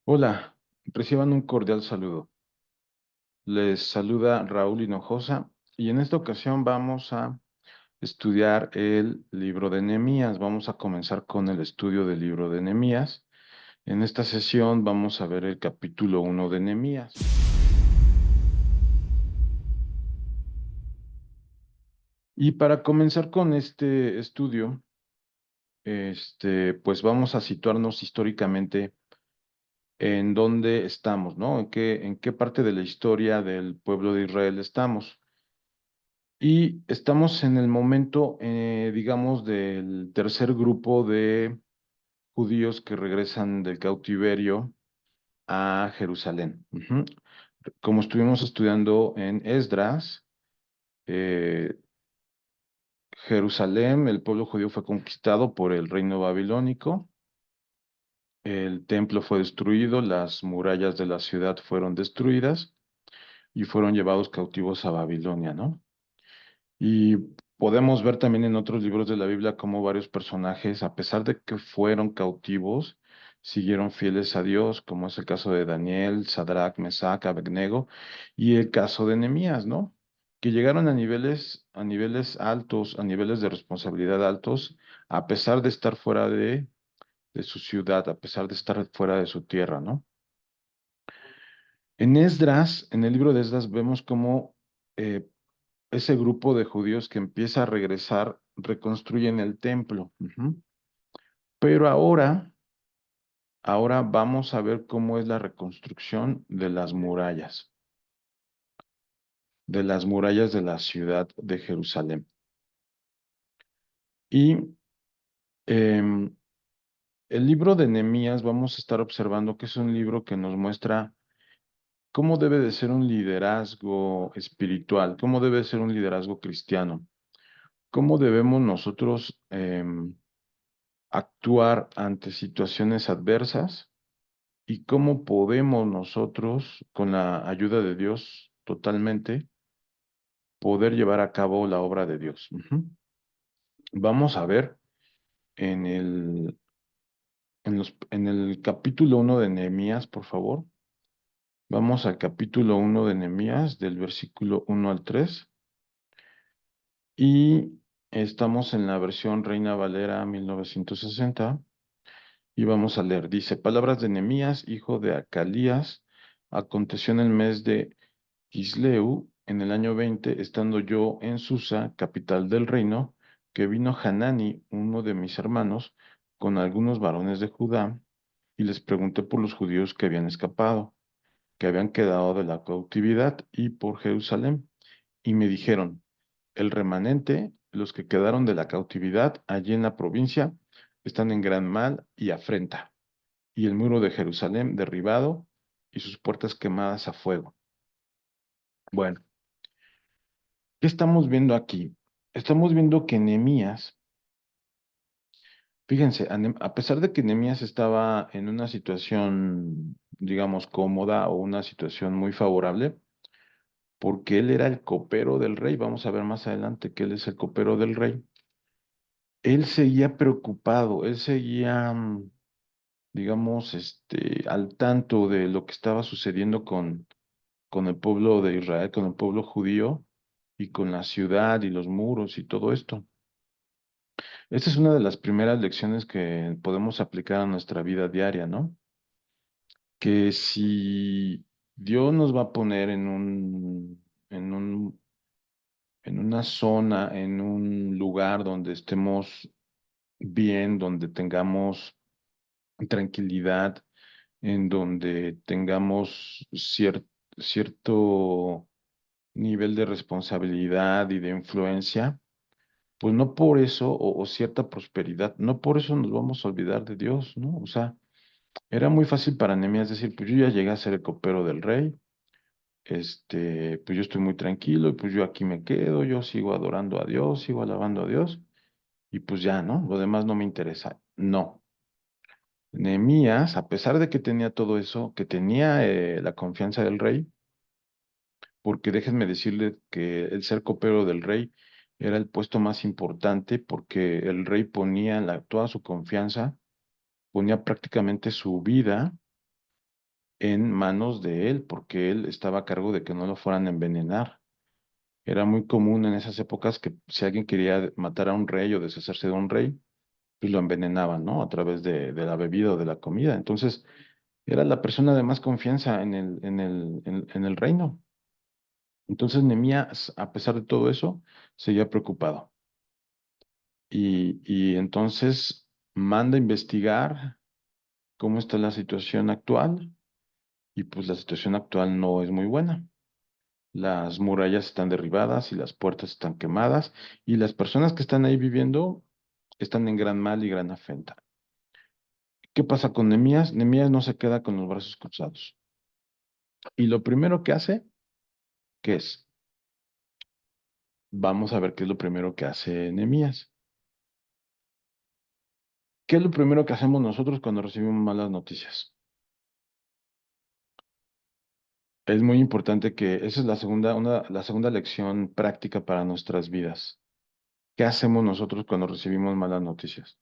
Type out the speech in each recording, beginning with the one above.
Hola, reciban un cordial saludo. Les saluda Raúl Hinojosa y en esta ocasión vamos a estudiar el libro de Nehemías. Vamos a comenzar con el estudio del libro de Nehemías. En esta sesión vamos a ver el capítulo 1 de Nehemías. Y para comenzar con este estudio, pues vamos a situarnos históricamente en dónde estamos, ¿no? En qué parte de la historia del pueblo de Israel estamos. Y estamos en el momento, digamos, del tercer grupo de judíos que regresan del cautiverio a Jerusalén. Ujú. Como estuvimos estudiando en Esdras, eh, Jerusalén, el pueblo judío fue conquistado por el reino babilónico, el templo fue destruido, las murallas de la ciudad fueron destruidas y fueron llevados cautivos a Babilonia, ¿no? Y podemos ver también en otros libros de la Biblia cómo varios personajes, a pesar de que fueron cautivos, siguieron fieles a Dios, como es el caso de Daniel, Sadrach, Mesach, Abednego, y el caso de Nehemías, ¿no? Que llegaron a niveles altos, a niveles de responsabilidad altos, a pesar de estar fuera de su ciudad, a pesar de estar fuera de su tierra, ¿no? En Esdras, en el libro de Esdras, vemos cómo eh, ese grupo de judíos que empieza a regresar, reconstruyen el templo. Ujú. Pero ahora vamos a ver cómo es la reconstrucción de las murallas de la ciudad de Jerusalén. Y em, el libro de Nehemías, vamos a estar observando que es un libro que nos muestra cómo debe de ser un liderazgo espiritual, cómo debe de ser un liderazgo cristiano, cómo debemos nosotros actuar ante situaciones adversas y cómo podemos nosotros, con la ayuda de Dios totalmente, poder llevar a cabo la obra de Dios. Ujú. Vamos a ver en en el capítulo 1 de Nehemías, por favor. Vamos al capítulo 1 de Nehemías, del versículo 1 al 3. Y estamos en la versión Reina Valera 1960. Y vamos a leer, dice, palabras de Nehemías, hijo de Acalías, aconteció en el mes de Kisleu, en el año 20, estando yo en Susa, capital del reino, que vino Hanani, uno de mis hermanos, con algunos varones de Judá, y les pregunté por los judíos que habían escapado, que habían quedado de la cautividad, y por Jerusalén. Y me dijeron, el remanente, los que quedaron de la cautividad allí en la provincia, están en gran mal y afrenta y el muro de Jerusalén derribado y sus puertas quemadas a fuego. Bueno, ¿qué estamos viendo aquí? Estamos viendo que Nehemías, fíjense, a pesar de que Nehemías estaba en una situación, digamos, cómoda o una situación muy favorable, porque él era el copero del rey, vamos a ver más adelante que él es el copero del rey, él seguía preocupado, él seguía, digamos, al tanto de lo que estaba sucediendo con el pueblo de Israel, con el pueblo judío y con la ciudad y los muros y todo esto. Esta es una de las primeras lecciones que podemos aplicar a nuestra vida diaria, ¿no? Que si Dios nos va a poner en una zona, en un lugar donde estemos bien, donde tengamos tranquilidad, en donde tengamos cierto nivel de responsabilidad y de influencia, pues no por eso, o cierta prosperidad, no por eso nos vamos a olvidar de Dios, ¿no? O sea, era muy fácil para Nehemías decir, pues yo ya llegué a ser el copero del rey, pues yo estoy muy tranquilo, y pues yo aquí me quedo, yo sigo adorando a Dios, sigo alabando a Dios, y pues ya, ¿no? Lo demás no me interesa. No. Nehemías, a pesar de que tenía todo eso, que tenía la confianza del rey, porque déjenme decirle que el ser copero del rey era el puesto más importante porque el rey ponía toda su confianza, ponía prácticamente su vida en manos de él, porque él estaba a cargo de que no lo fueran a envenenar. Era muy común en esas épocas que si alguien quería matar a un rey o deshacerse de un rey, pues lo envenenaban, ¿no? A través de la bebida o de la comida. Entonces, era la persona de más confianza en el reino. Entonces, Nehemías, a pesar de todo eso, seguía preocupado. Y entonces manda a investigar cómo está la situación actual. Y pues la situación actual no es muy buena. Las murallas están derribadas y las puertas están quemadas. Y las personas que están ahí viviendo están en gran mal y gran afrenta. ¿Qué pasa con Nehemías? Nehemías no se queda con los brazos cruzados. Y lo primero que hace, ¿qué es? Vamos a ver qué es lo primero que hace Nehemías. ¿Qué es lo primero que hacemos nosotros cuando recibimos malas noticias? Es muy importante que esa es la segunda lección práctica para nuestras vidas. ¿Qué hacemos nosotros cuando recibimos malas noticias?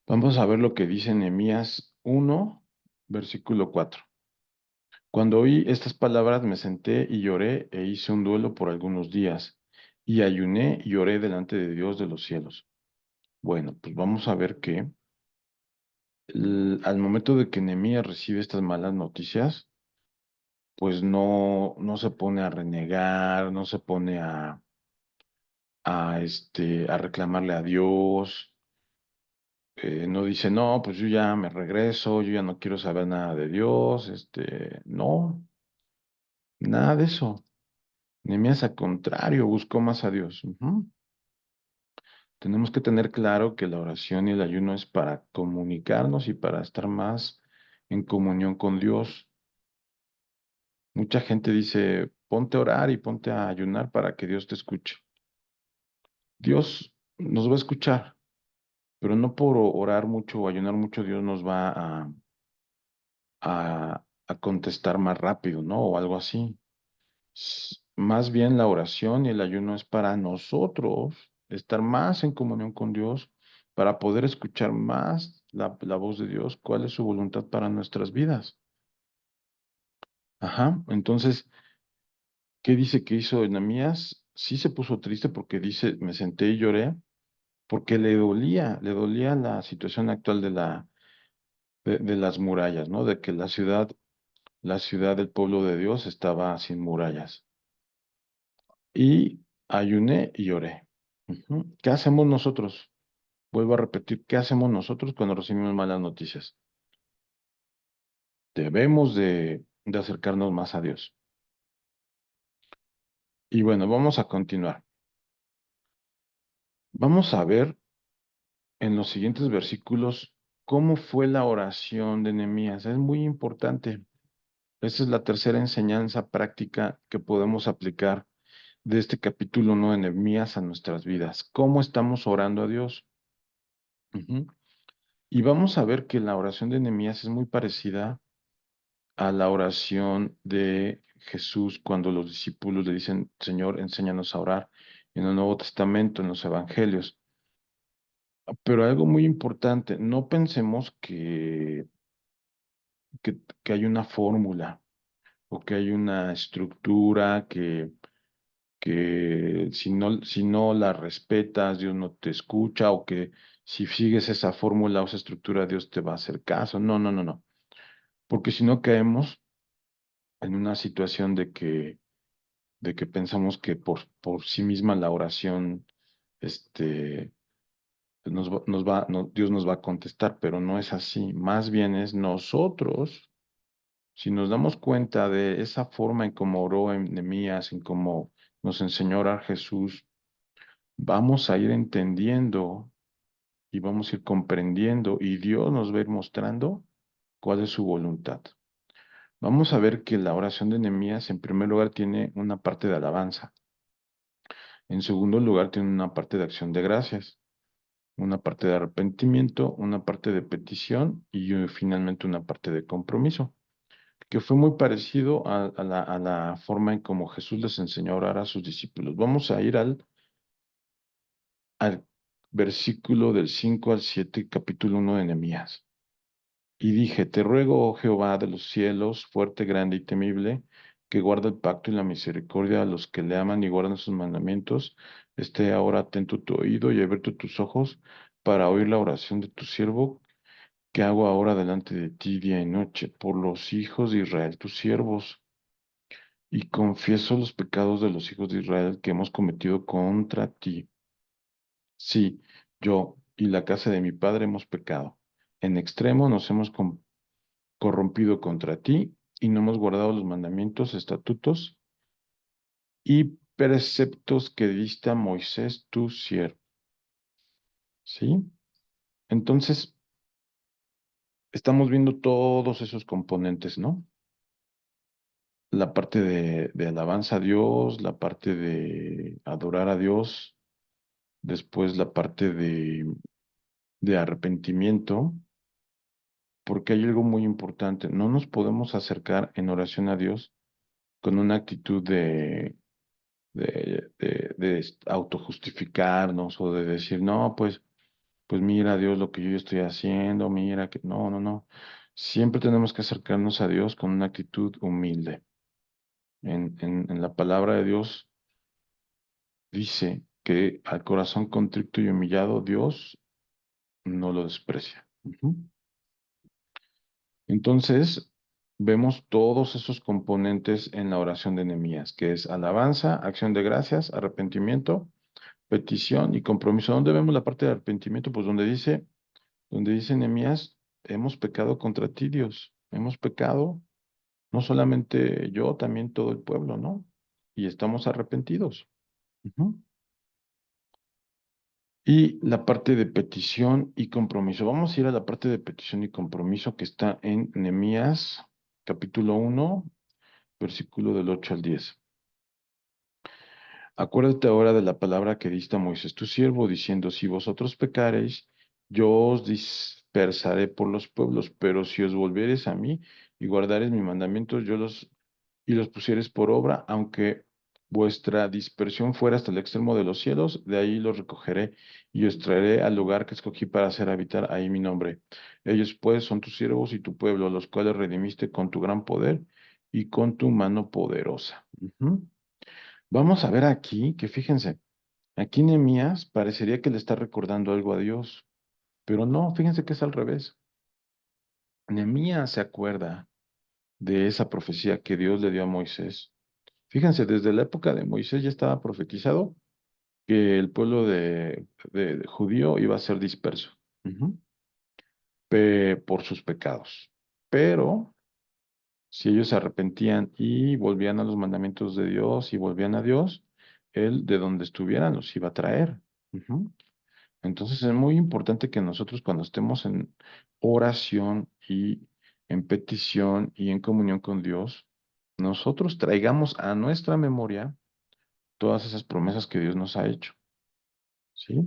Vamos a ver lo que dice Nehemías 1, versículo 4. Cuando oí estas palabras me senté y lloré e hice un duelo por algunos días y ayuné y oré delante de Dios de los cielos. Bueno, pues vamos a ver que al momento de que Nehemías recibe estas malas noticias, pues no se pone a renegar, no se pone a reclamarle a Dios, no dice, no, pues yo ya me regreso, yo ya no quiero saber nada de Dios, no, nada de eso. Nehemías, al contrario, buscó más a Dios. Ujú. Tenemos que tener claro que la oración y el ayuno es para comunicarnos y para estar más en comunión con Dios. Mucha gente dice, ponte a orar y ponte a ayunar para que Dios te escuche. Dios nos va a escuchar, pero no por orar mucho o ayunar mucho, Dios nos va a contestar más rápido, ¿no? O algo así. Más bien la oración y el ayuno es para nosotros estar más en comunión con Dios, para poder escuchar más la voz de Dios, cuál es su voluntad para nuestras vidas. Ajá, entonces, ¿qué dice que hizo Nehemías? Sí se puso triste porque dice, me senté y lloré, porque le dolía la situación actual de las murallas, ¿no? De que la ciudad del pueblo de Dios estaba sin murallas. Y ayuné y lloré. Ujú. ¿Qué hacemos nosotros? Vuelvo a repetir, ¿qué hacemos nosotros cuando recibimos malas noticias? Debemos de acercarnos más a Dios. Y bueno, vamos a continuar. Vamos a ver en los siguientes versículos cómo fue la oración de Nehemías. Es muy importante. Esa es la tercera enseñanza práctica que podemos aplicar de este capítulo 1 de Nehemías a nuestras vidas. ¿Cómo estamos orando a Dios? Ujú. Y vamos a ver que la oración de Nehemías es muy parecida a la oración de Jesús cuando los discípulos le dicen, Señor, enséñanos a orar en el Nuevo Testamento, en los Evangelios. Pero algo muy importante, no pensemos que hay una fórmula o que hay una estructura que si no la respetas, Dios no te escucha, o que si sigues esa fórmula o esa estructura, Dios te va a hacer caso. No, no, no, no. Porque si no caemos en una situación de que pensamos que por sí misma la oración, este, Dios nos va a contestar, pero no es así. Más bien es nosotros, si nos damos cuenta de esa forma en cómo oró en Nehemías, en cómo nos enseñó a orar Jesús, vamos a ir entendiendo y vamos a ir comprendiendo y Dios nos va a ir mostrando cuál es su voluntad. Vamos a ver que la oración de Nehemías, en primer lugar, tiene una parte de alabanza. En segundo lugar, tiene una parte de acción de gracias, una parte de arrepentimiento, una parte de petición y finalmente una parte de compromiso, que fue muy parecido a la forma en cómo Jesús les enseñó a orar a sus discípulos. Vamos a ir al versículo del 5 al 7, capítulo 1 de Nehemías. Y dije, te ruego, oh Jehová de los cielos, fuerte, grande y temible, que guarda el pacto y la misericordia a los que le aman y guardan sus mandamientos, esté ahora atento tu oído y abierto tus ojos para oír la oración de tu siervo, que hago ahora delante de ti día y noche, por los hijos de Israel, tus siervos, y confieso los pecados de los hijos de Israel que hemos cometido contra ti. Sí, yo y la casa de mi padre hemos pecado. En extremo nos hemos corrompido contra ti y no hemos guardado los mandamientos, estatutos y preceptos que diste a Moisés, tu siervo. ¿Sí? Entonces, estamos viendo todos esos componentes, ¿no? La parte de alabanza a Dios, la parte de adorar a Dios, después la parte de arrepentimiento, porque hay algo muy importante. No nos podemos acercar en oración a Dios con una actitud de autojustificarnos o de decir, no, pues mira Dios lo que yo estoy haciendo, mira que no, no, no. Siempre tenemos que acercarnos a Dios con una actitud humilde. En la palabra de Dios dice que al corazón contrito y humillado Dios no lo desprecia. Ujú. Entonces, vemos todos esos componentes en la oración de Nehemías, que es alabanza, acción de gracias, arrepentimiento, petición y compromiso. ¿Dónde vemos la parte de arrepentimiento? Pues donde dice Nehemías, hemos pecado contra ti, Dios. Hemos pecado, no solamente yo, también todo el pueblo, ¿no? Y estamos arrepentidos. Ujú. Y la parte de petición y compromiso. Vamos a ir a la parte de petición y compromiso que está en Nehemías, capítulo 1, versículo del 8 al 10. Acuérdate ahora de la palabra que diste a Moisés tu siervo, diciendo, si vosotros pecareis, yo os dispersaré por los pueblos, pero si os volviereis a mí y guardareis mis mandamientos, y los pusiereis por obra, aunque vuestra dispersión fuera hasta el extremo de los cielos, de ahí los recogeré y os traeré al lugar que escogí para hacer habitar ahí mi nombre. Ellos pues son tus siervos y tu pueblo, los cuales redimiste con tu gran poder y con tu mano poderosa. Ujú. Vamos a ver aquí que fíjense, aquí Nehemías parecería que le está recordando algo a Dios, pero no, fíjense que es al revés. Nehemías se acuerda de esa profecía que Dios le dio a Moisés. Fíjense, desde la época de Moisés ya estaba profetizado que el pueblo de judío iba a ser disperso, ujú, por sus pecados. Pero si ellos se arrepentían y volvían a los mandamientos de Dios y volvían a Dios, Él de donde estuvieran los iba a traer. Ujú. Entonces es muy importante que nosotros cuando estemos en oración y en petición y en comunión con Dios, nosotros traigamos a nuestra memoria todas esas promesas que Dios nos ha hecho, ¿sí?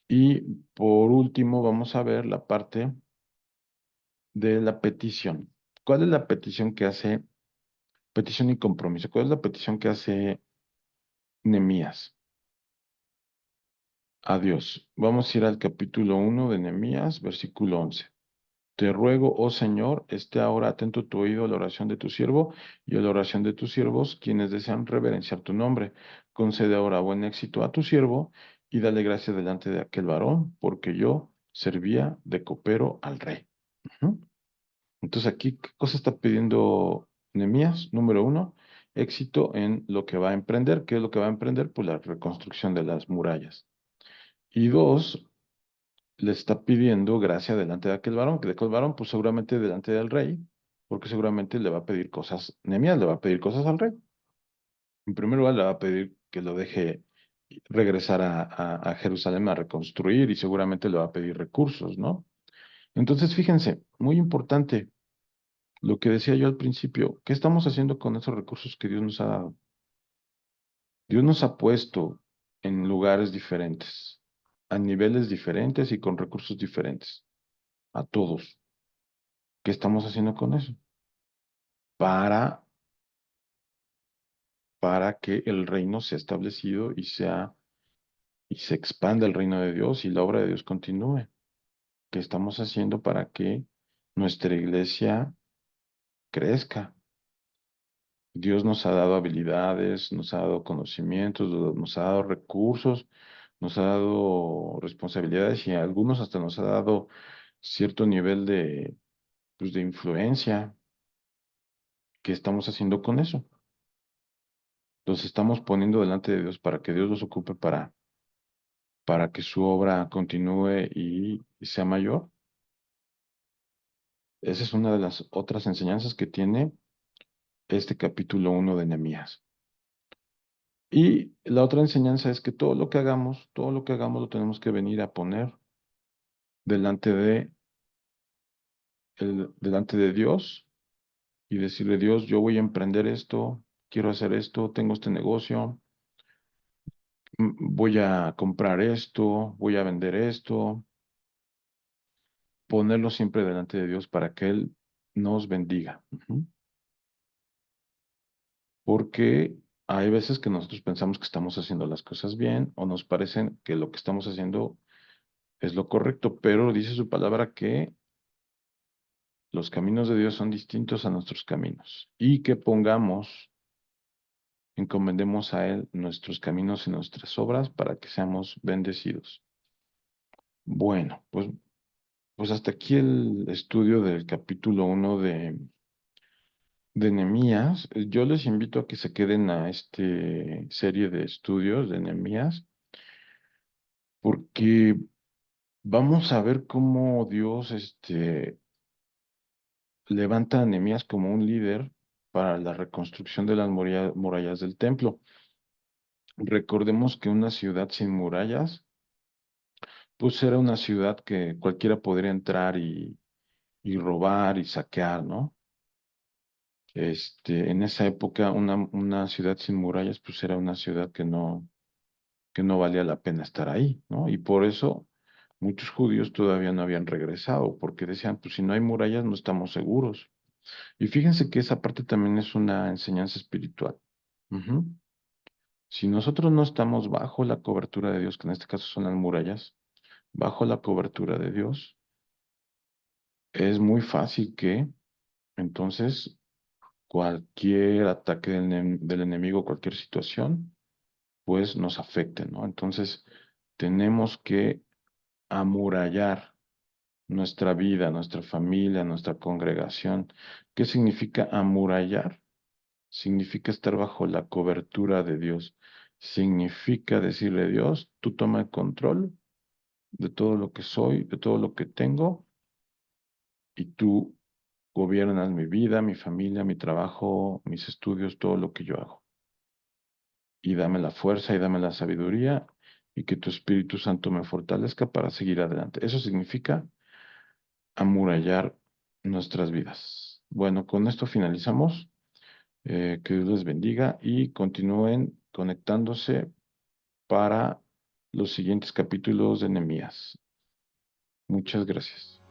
Y por último vamos a ver la parte de la petición. ¿Cuál es la petición que hace, petición y compromiso? ¿Cuál es la petición que hace Nehemías a Dios? Vamos a ir al capítulo 1 de Nehemías, versículo 11. Te ruego, oh Señor, esté ahora atento tu oído a la oración de tu siervo y a la oración de tus siervos, quienes desean reverenciar tu nombre. Concede ahora buen éxito a tu siervo y dale gracia delante de aquel varón, porque yo servía de copero al rey. Ujú. Entonces aquí, ¿qué cosa está pidiendo Nehemías? Número uno, éxito en lo que va a emprender. ¿Qué es lo que va a emprender? Pues la reconstrucción de las murallas. Y dos, le está pidiendo gracia delante de aquel varón, que de aquel varón, pues seguramente delante del rey, porque seguramente le va a pedir cosas, Nehemías le va a pedir cosas al rey. En primer lugar, le va a pedir que lo deje regresar a Jerusalén a reconstruir y seguramente le va a pedir recursos, ¿no? Entonces, fíjense, muy importante lo que decía yo al principio, ¿qué estamos haciendo con esos recursos que Dios nos ha dado? Dios nos ha puesto en lugares diferentes, a niveles diferentes y con recursos diferentes, a todos. ¿Qué estamos haciendo con eso? Para, para que el reino sea establecido y se expanda el reino de Dios y la obra de Dios continúe. que estamos haciendo para que nuestra iglesia crezca. Dios nos ha dado habilidades, nos ha dado conocimientos, nos ha dado recursos, nos ha dado responsabilidades y a algunos hasta nos ha dado cierto nivel de, pues, de influencia. ¿Qué estamos haciendo con eso? Los estamos poniendo delante de Dios para que Dios los ocupe para que su obra continúe y sea mayor. Esa es una de las otras enseñanzas que tiene este capítulo 1 de Nehemías. Y la otra enseñanza es que todo lo que hagamos lo tenemos que venir a poner delante delante de Dios y decirle, Dios, yo voy a emprender esto, quiero hacer esto, tengo este negocio, voy a comprar esto, voy a vender esto, ponerlo siempre delante de Dios para que Él nos bendiga. Ujú. Porque hay veces que nosotros pensamos que estamos haciendo las cosas bien o nos parecen que lo que estamos haciendo es lo correcto, pero dice su palabra que los caminos de Dios son distintos a nuestros caminos y que encomendemos a Él nuestros caminos y nuestras obras para que seamos bendecidos. Bueno, pues hasta aquí el estudio del capítulo 1 de Nehemías. Yo les invito a que se queden a esta serie de estudios de Nehemías porque vamos a ver cómo Dios levanta a Nehemías como un líder para la reconstrucción de las murallas del templo. Recordemos que una ciudad sin murallas, pues era una ciudad que cualquiera podría entrar y robar y saquear, ¿no? En esa época, una ciudad sin murallas, pues era una ciudad que no valía la pena estar ahí, ¿no? Y por eso muchos judíos todavía no habían regresado, porque decían, pues si no hay murallas no estamos seguros. Y fíjense que esa parte también es una enseñanza espiritual. Ujú. Si nosotros no estamos bajo la cobertura de Dios, que en este caso son las murallas, bajo la cobertura de Dios, es muy fácil que entonces cualquier ataque del enemigo, cualquier situación, pues nos afecte, ¿no? Entonces tenemos que amurallar nuestra vida, nuestra familia, nuestra congregación. ¿Qué significa amurallar? Significa estar bajo la cobertura de Dios. Significa decirle a Dios, tú toma el control de todo lo que soy, de todo lo que tengo, y tú gobiernas mi vida, mi familia, mi trabajo, mis estudios, todo lo que yo hago. Y dame la fuerza y dame la sabiduría y que tu Espíritu Santo me fortalezca para seguir adelante. Eso significa amurallar nuestras vidas. Bueno, con esto finalizamos. Que Dios les bendiga y continúen conectándose para los siguientes capítulos de Nehemías. Muchas gracias.